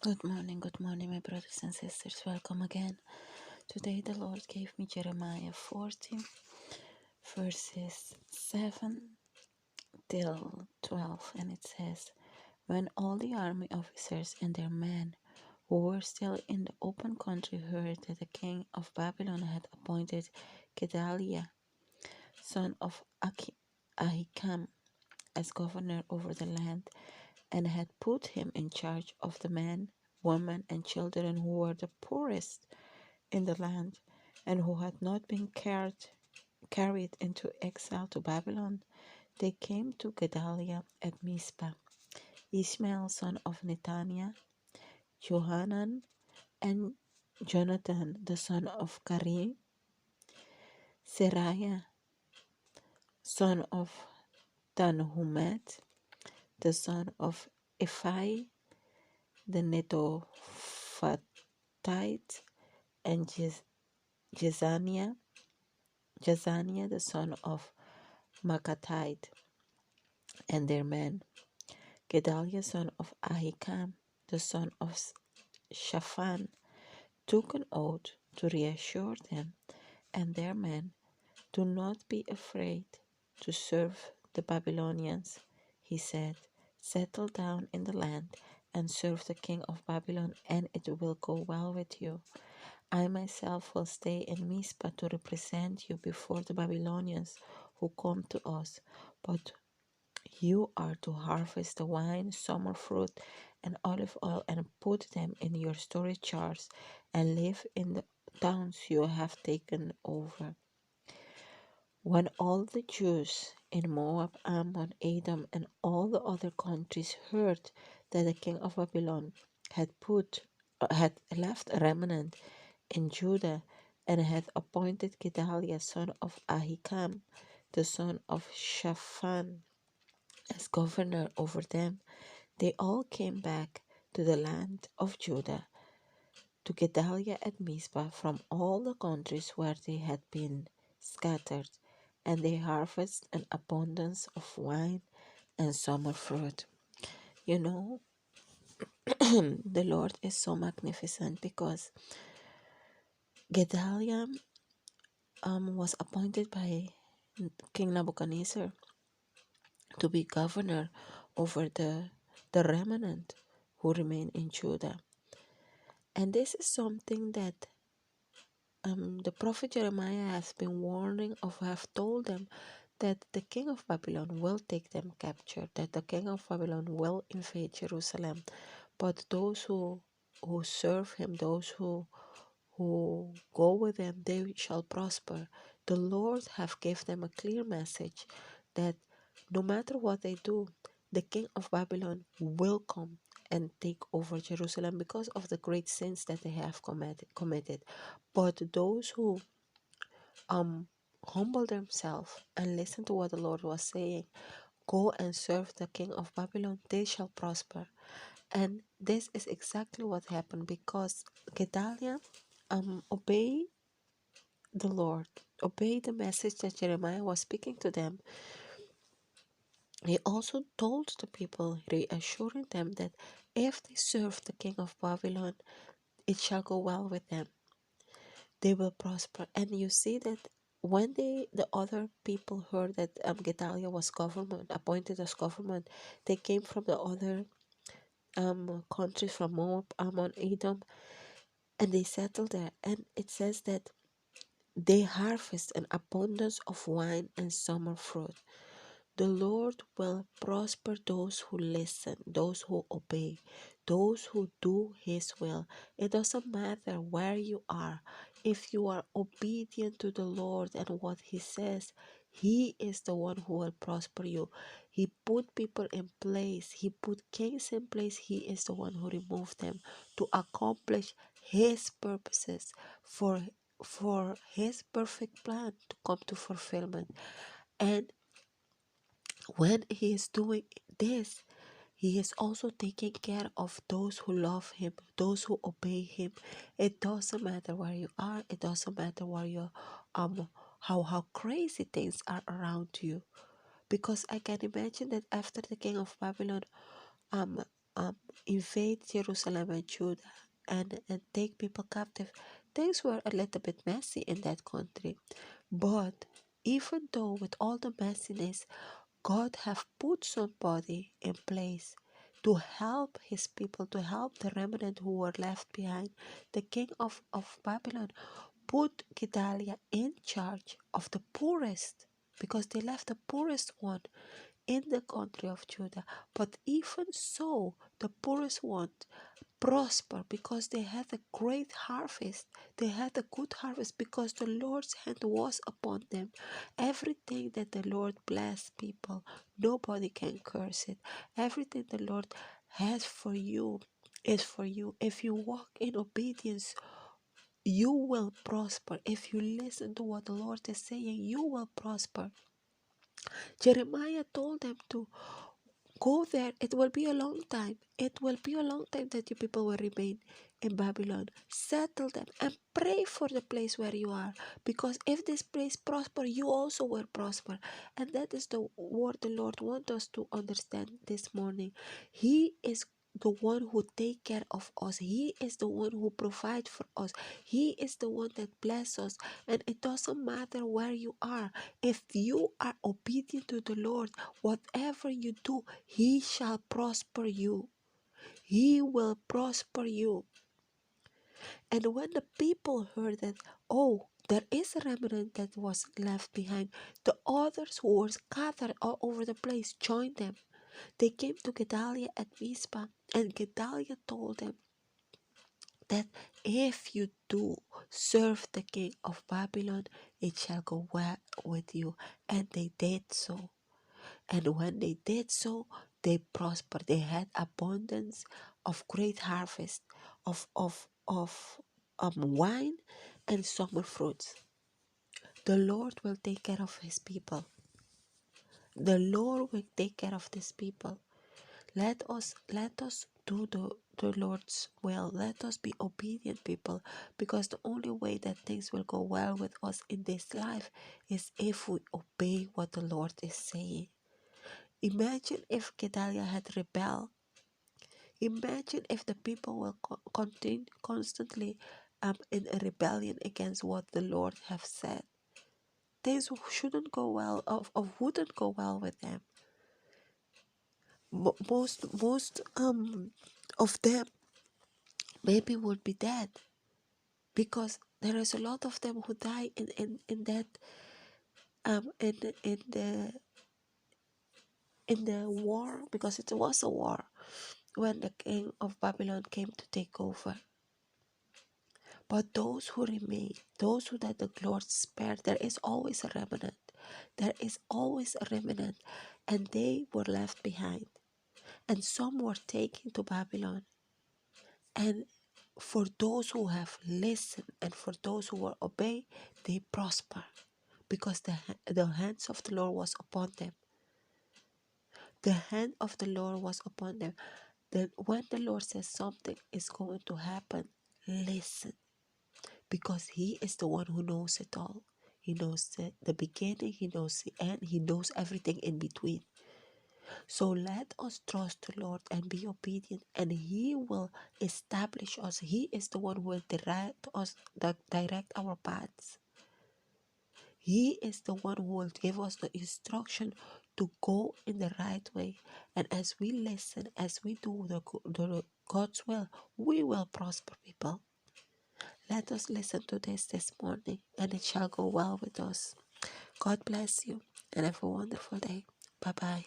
Good morning, my brothers and sisters. Welcome again. Today, the Lord gave me Jeremiah 40, verses 7 till 12, and it says, When all the army officers and their men who were still in the open country heard that the king of Babylon had appointed Gedaliah, son of Ahikam, as governor over the land, and had put him in charge of the men, women, and children who were the poorest in the land, and who had not been carried into exile to Babylon, they came to Gedaliah at Mizpah. Ishmael son of Netaniah, Johanan, and Jonathan the son of Karim, Seraiah son of Tanhumet, the son of Ephai, the Netophathite, and Jezaniah, the son of Makatite, and their men. Gedaliah son of Ahikam, the son of Shaphan, took an oath to reassure them and their men, Do not be afraid to serve the Babylonians, he said. Settle down in the land and serve the king of Babylon, and it will go well with you. I myself will stay in Mizpah to represent you before the Babylonians who come to us, but you are to harvest the wine, summer fruit, and olive oil and put them in your storage jars and live in the towns you have taken over. When all the Jews in Moab, Ammon, Edom, and all the other countries heard that the king of Babylon had left a remnant in Judah and had appointed Gedaliah son of Ahikam, the son of Shaphan, as governor over them, they all came back to the land of Judah, to Gedaliah at Mizpah from all the countries where they had been scattered, and they harvested an abundance of wine and summer fruit. You know, the Lord is so magnificent because Gedaliah was appointed by King Nebuchadnezzar to be governor over the remnant who remain in Judah. And this is something that the prophet Jeremiah has been warning of, have told them that the king of Babylon will take them captured, that the king of Babylon will invade Jerusalem. But those who serve him, those who go with him, they shall prosper. The Lord have given them a clear message that no matter what they do, the king of Babylon will come and take over Jerusalem because of the great sins that they have committed. But those who humble themselves and listen to what the Lord was saying, go and serve the king of Babylon, they shall prosper. And this is exactly what happened because Gedaliah obeyed the Lord, obeyed the message that Jeremiah was speaking to them. He also told the people, reassuring them that if they serve the king of Babylon, it shall go well with them. They will prosper. And you see that when the other people heard that Gedaliah was government, appointed as government, they came from the other countries, from Moab, Ammon, Edom, and they settled there. And it says that they harvest an abundance of wine and summer fruit. The Lord will prosper those who listen, those who obey, those who do His will. It doesn't matter where you are. If you are obedient to the Lord and what He says, He is the one who will prosper you. He put people in place. He put kings in place. He is the one who removed them to accomplish His purposes for His perfect plan to come to fulfillment. And when he is doing this, he is also taking care of those who love him, those who obey him. It doesn't matter where you are. It doesn't matter where you how crazy things are around you. Because I can imagine that after the king of Babylon um invade Jerusalem and Judah and take people captive. Things were a little bit messy in that country. But even though with all the messiness, God have put somebody in place to help his people, to help the remnant who were left behind. The king of Babylon put Gedaliah in charge of the poorest because they left the poorest one in the country of Judah. But even so, the poorest one prosper because they had a great harvest. They had a good harvest because the Lord's hand was upon them. Everything that the Lord bless people, nobody can curse it. Everything the Lord has for you is for you. If you walk in obedience, you will prosper. If you listen to what the Lord is saying, you will prosper. Jeremiah told them to go there. It will be a long time. It will be a long time that you people will remain in Babylon. Settle them and pray for the place where you are. Because if this place prosper, you also will prosper. And that is the word the Lord wants us to understand this morning. He is the one who take care of us. He is the one who provide for us. He is the one that bless us. And it doesn't matter where you are. If you are obedient to the Lord, whatever you do, He shall prosper you. He will prosper you. And when the people heard that, oh, there is a remnant that was left behind, the others who were scattered all over the place joined them. They came to Gedaliah at Mizpah, and Gedaliah told them that if you do serve the king of Babylon, it shall go well with you. And they did so. And when they did so, they prospered. They had abundance of great harvest of wine and summer fruits. The Lord will take care of his people. The Lord will take care of these people. Let us do the Lord's will. Let us be obedient people, because the only way that things will go well with us in this life is if we obey what the Lord is saying. Imagine if Gedaliah had rebelled. Imagine if the people will continue constantly in a rebellion against what the Lord have said. Things shouldn't go well, or wouldn't go well with them. Most of them maybe would be dead, because there is a lot of them who die in that in the war, because it was a war when the king of Babylon came to take over. But those who remain, those who that the Lord spared, there is always a remnant. There is always a remnant, and they were left behind. And some were taken to Babylon. And for those who have listened and for those who were obeyed, they prosper, because the hands of the Lord was upon them. The hand of the Lord was upon them. That when the Lord says something is going to happen, listen, because He is the one who knows it all. He knows the beginning, He knows the end, He knows everything in between. So let us trust the Lord and be obedient, and He will establish us. He is the one who will direct us, direct our paths. He is the one who will give us the instruction to go in the right way. And as we listen, as we do the God's will, we will prosper, people. Let us listen to this morning, and it shall go well with us. God bless you, and have a wonderful day. Bye-bye.